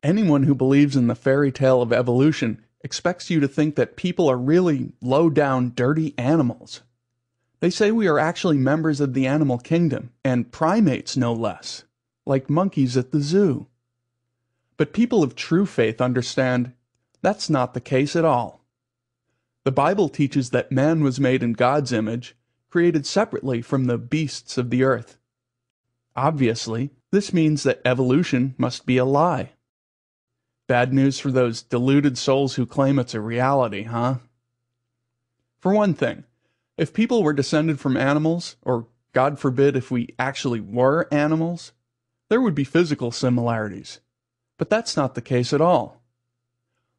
Anyone who believes in the fairy tale of evolution expects you to think that people are really low-down, dirty animals. They say we are actually members of the animal kingdom, and primates no less, like monkeys at the zoo. But people of true faith understand that's not the case at all. The Bible teaches that man was made in God's image, created separately from the beasts of the earth. Obviously, this means that evolution must be a lie. Bad news for those deluded souls who claim it's a reality, huh? For one thing, if people were descended from animals, or God forbid if we actually were animals, there would be physical similarities. But that's not the case at all.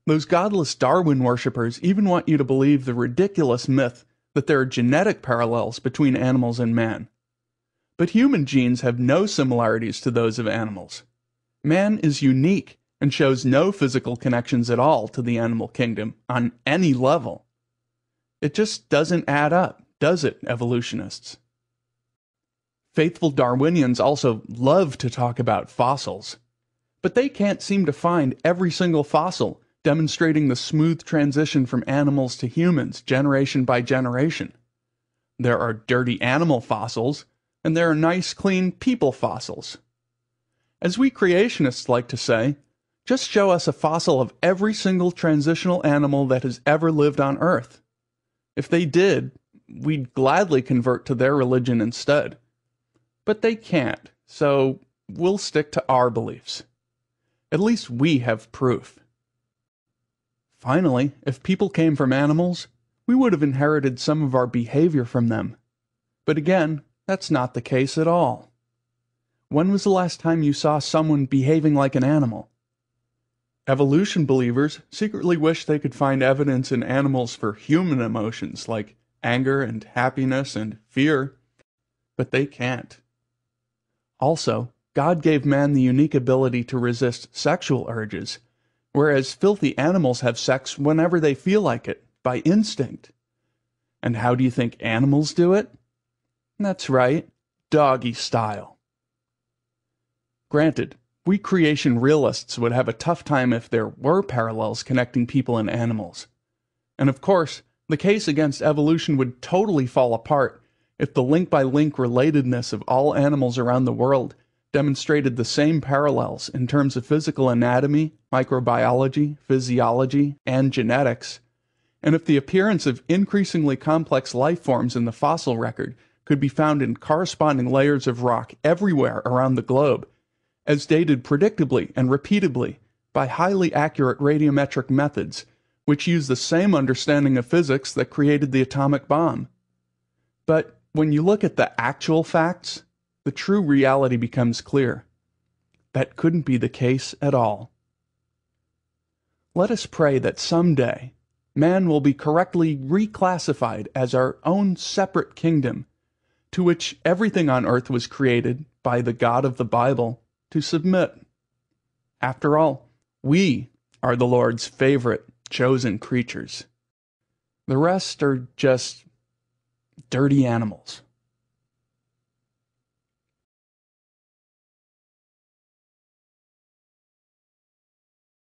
Those godless Darwin worshippers even want you to believe the ridiculous myth that there are genetic parallels between animals and man. But human genes have no similarities to those of animals. Man is unique and shows no physical connections at all to the animal kingdom on any level. It just doesn't add up, does it, evolutionists? Faithful Darwinians also love to talk about fossils, but they can't seem to find every single fossil demonstrating the smooth transition from animals to humans generation by generation. There are dirty animal fossils, and there are nice, clean people fossils. As we creationists like to say, just show us a fossil of every single transitional animal that has ever lived on Earth. If they did, we'd gladly convert to their religion instead. But they can't, so we'll stick to our beliefs. At least we have proof. Finally, if people came from animals, we would have inherited some of our behavior from them. But again, that's not the case at all. When was the last time you saw someone behaving like an animal? Evolution believers secretly wish they could find evidence in animals for human emotions like anger and happiness and fear, but they can't. Also, God gave man the unique ability to resist sexual urges, whereas filthy animals have sex whenever they feel like it, by instinct. And how do you think animals do it? That's right, doggy style. Granted, we creation realists would have a tough time if there were parallels connecting people and animals. And of course, the case against evolution would totally fall apart if the link-by-link relatedness of all animals around the world demonstrated the same parallels in terms of physical anatomy, microbiology, physiology, and genetics, and if the appearance of increasingly complex life forms in the fossil record could be found in corresponding layers of rock everywhere around the globe, as dated predictably and repeatably by highly accurate radiometric methods, which use the same understanding of physics that created the atomic bomb. But when you look at the actual facts, the true reality becomes clear. That couldn't be the case at all. Let us pray that someday man will be correctly reclassified as our own separate kingdom, to which everything on earth was created by the God of the Bible to submit. After all, we are the Lord's favorite chosen creatures. The rest are just dirty animals.